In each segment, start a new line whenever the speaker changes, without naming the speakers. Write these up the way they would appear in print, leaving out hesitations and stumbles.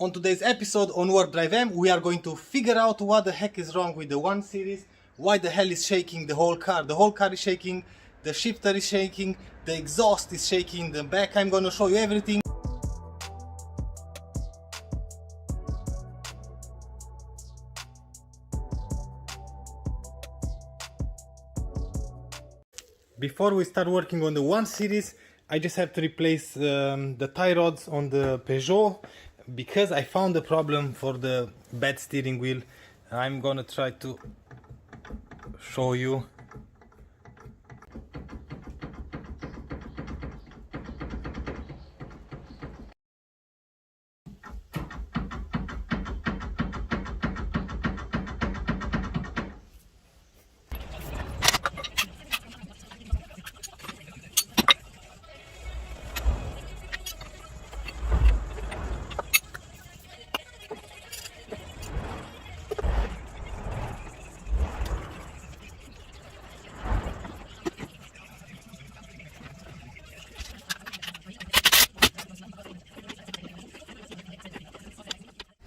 On today's episode on WarpDriveM, we are going to figure out what the heck is wrong with the 1 Series, why the hell is shaking the whole car. The whole car is shaking, the shifter is shaking, the exhaust is shaking, the back. I'm gonna show you everything. Before we start working on the 1 Series, I just have to replace the tie rods on the Peugeot because I found a problem for the bad steering wheel. I'm gonna try to show you.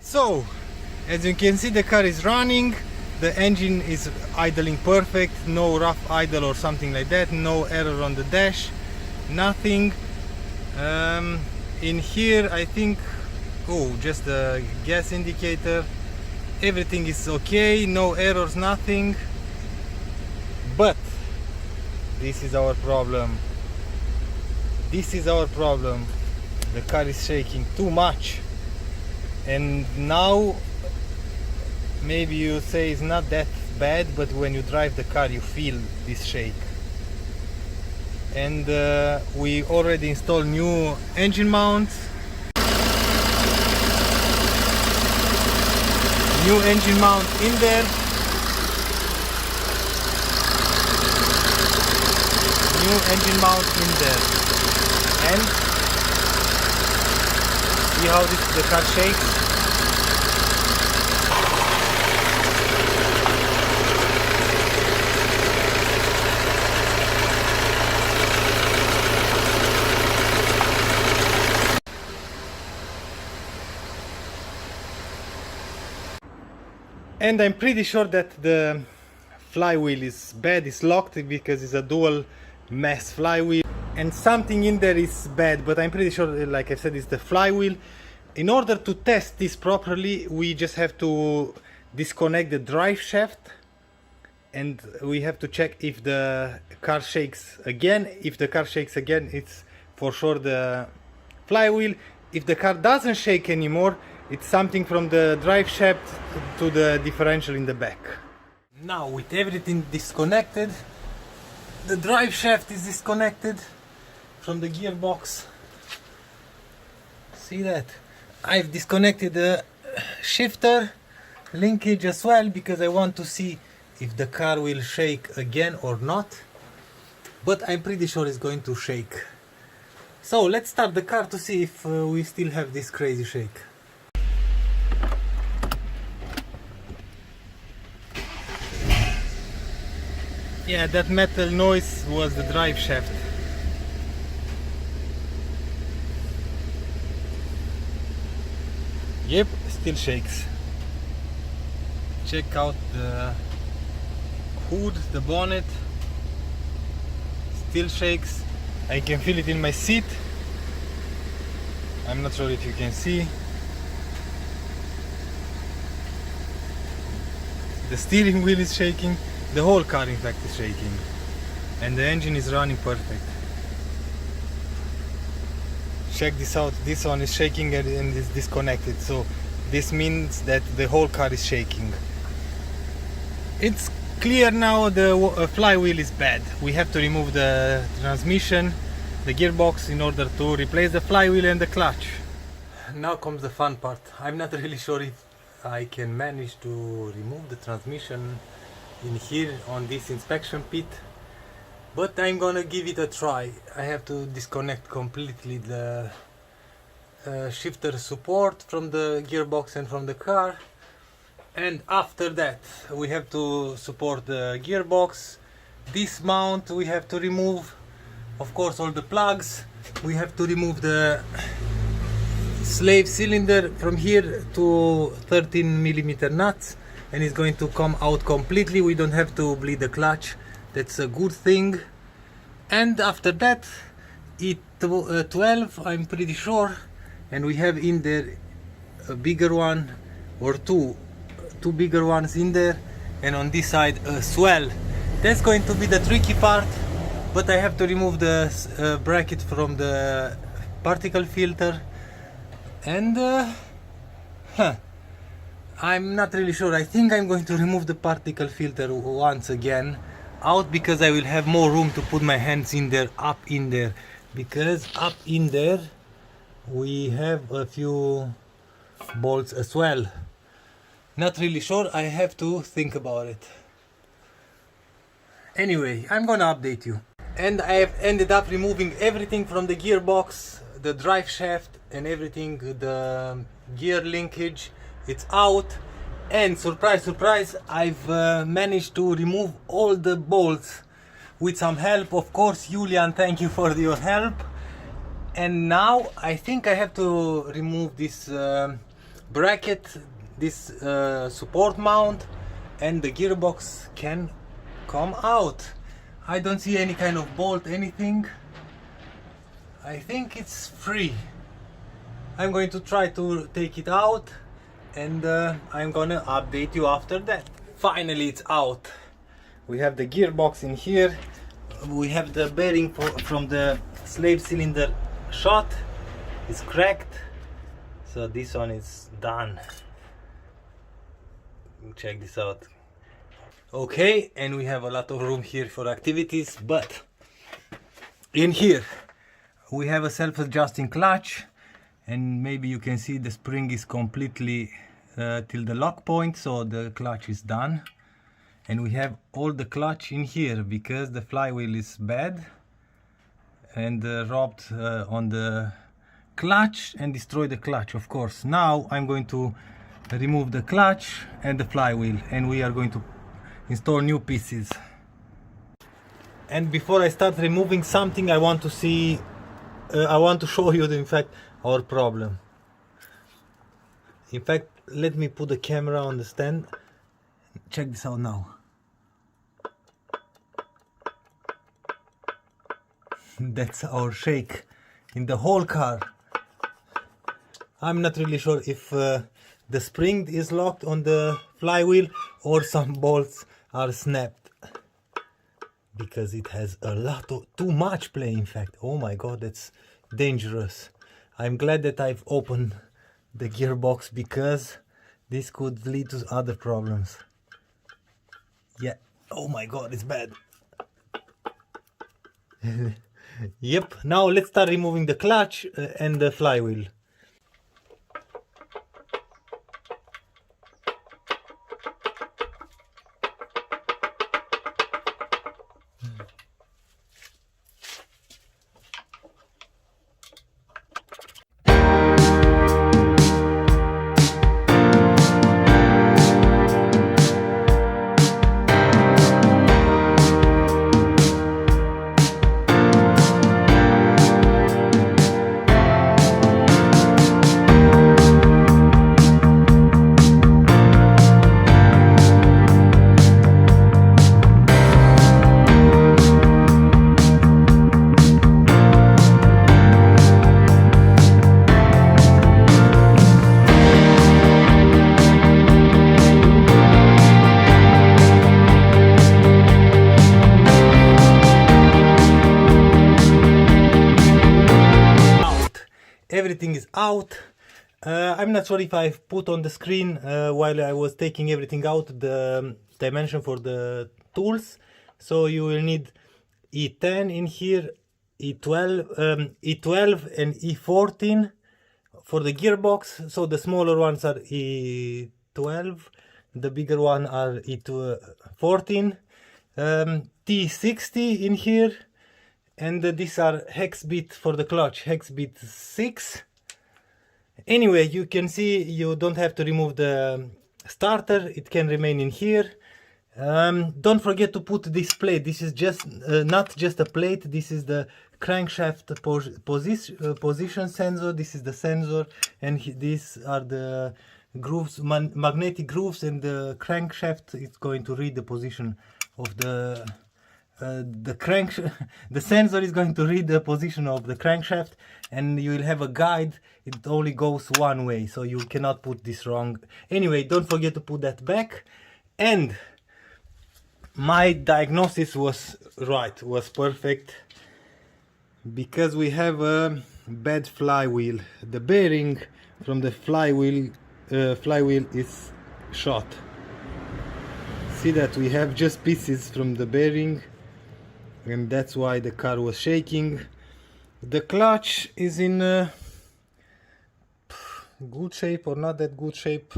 So, as you can see, the car is running, the engine is idling perfect, no rough idle or something like that, no error on the dash, nothing. In here I think, just the gas indicator, everything is okay, no errors, nothing. But this is our problem. This is our problem. The car is shaking too much. And now maybe you say it's not that bad, but when you drive the car you feel this shake. And we already installed new engine mounts, new engine mount in there, new engine mount in there, and see how the car shakes. And I'm pretty sure that the flywheel is bad, it's locked because it's a dual mass flywheel. And something in there is bad, but I'm pretty sure, like I said, it's the flywheel. In order to test this properly, we just have to disconnect the drive shaft and we have to check if the car shakes again. If the car shakes again, it's for sure the flywheel. If the car doesn't shake anymore, it's something from the drive shaft to the differential in the back. Now, with everything disconnected, the drive shaft is disconnected from the gearbox. See that? I've disconnected the shifter linkage as well because I want to see if the car will shake again or not. But I'm pretty sure it's going to shake. So let's start the car to see if we still have this crazy shake. Yeah, that metal noise was the drive shaft. Yep, still shakes. Check out the hood, the bonnet. Still shakes. I can feel it in my seat. I'm not sure if you can see. The steering wheel is shaking. The whole car in fact is shaking. And the engine is running perfect. Check this out. This one is shaking and is disconnected. So this means that the whole car is shaking. It's clear now the flywheel is bad. We have to remove the transmission, the gearbox in order to replace the flywheel and the clutch. Now comes the fun part. I'm not really sure if I can manage to remove the transmission in here on this inspection pit, but I'm gonna give it a try. I have to disconnect completely the shifter support from the gearbox and from the car, and after that we have to support the gearbox. This mount we have to remove, of course, all the plugs. We have to remove the slave cylinder from here to 13mm nuts, and it's going to come out completely. We don't have to bleed the clutch. That's a good thing. And after that, E12, I'm pretty sure, and we have in there a bigger one or two bigger ones in there, and on this side a swell. That's going to be the tricky part, but I have to remove the bracket from the particle filter, and I'm not really sure. I think I'm going to remove the particle filter once again out, because I will have more room to put my hands in there, up in there, because up in there we have a few bolts as well. Not really sure, I have to think about it. Anyway, I'm gonna update you. And I have ended up removing everything from the gearbox, the drive shaft and everything, the gear linkage, it's out. And surprise, surprise, I've managed to remove all the bolts with some help. Of course, Julian, thank you for your help. And now I think I have to remove this bracket, this support mount, and the gearbox can come out. I don't see any kind of bolt, anything. I think it's free. I'm going to try to take it out, and I'm gonna update you after that. Finally, it's out. We have the gearbox in here. We have the bearing from the slave cylinder shot. It's cracked, so this one is done. Check this out. Okay, and we have a lot of room here for activities, but in here we have a self-adjusting clutch, and maybe you can see the spring is completely till the lock point, so the clutch is done. And we have all the clutch in here because the flywheel is bad and robbed on the clutch and destroyed the clutch, of course. Now I'm going to remove the clutch and the flywheel, and we are going to install new pieces. And before I start removing something, I want to see I want to show you in fact our problem. In fact, let me put the camera on the stand. Check this out now. That's our shake in the whole car. I'm not really sure if the spring is locked on the flywheel or some bolts are snapped, because it has a lot of too much play. In fact, oh my god, that's dangerous. I'm glad that I've opened the gearbox, because this could lead to other problems. Yeah, oh my god, it's bad. Yep, now let's start removing the clutch and the flywheel. Everything is out. I'm not sure if I've put on the screen while I was taking everything out the dimension for the tools. So you will need E10 in here, E12 and E14 for the gearbox. So the smaller ones are E12, the bigger one are E14, T60 in here. And these are hex bit for the clutch, hex bit 6. Anyway, you can see you don't have to remove the starter, it can remain in here. Don't forget to put this plate. This is just not just a plate. This is the crankshaft position sensor. This is the sensor, and these are the grooves, magnetic grooves, and the crankshaft is going to read the position of the the sensor is going to read the position of the crankshaft, and you will have a guide. It only goes one way, so you cannot put this wrong. Anyway, don't forget to put that back. And my diagnosis was right, was perfect, because we have a bad flywheel. The bearing from the flywheel is shot. See that we have just pieces from the bearing, and that's why the car was shaking. The clutch is in good shape or not that good shape.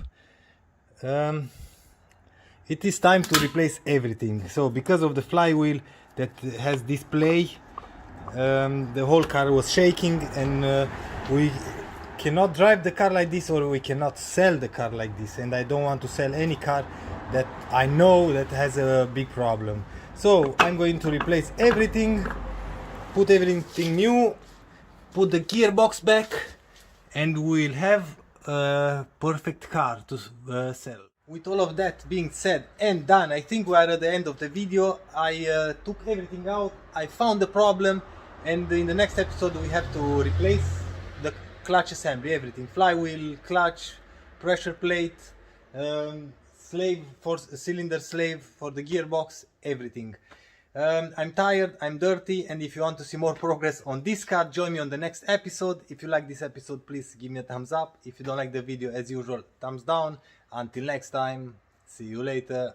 It is time to replace everything. So because of the flywheel that has display, the whole car was shaking, and we cannot drive the car like this, or we cannot sell the car like this, and I don't want to sell any car that I know that has a big problem. So I'm going to replace everything, put everything new, put the gearbox back, and we'll have a perfect car to sell. With all of that being said and done, I think we are at the end of the video. I took everything out, I found the problem, and in the next episode we have to replace the clutch assembly, everything, flywheel, clutch, pressure plate, cylinder slave for the gearbox, everything. I'm tired, I'm dirty, and if you want to see more progress on this car, join me on the next episode. If you like this episode, please give me a thumbs up. If you don't like the video, as usual, thumbs down. Until next time, see you later.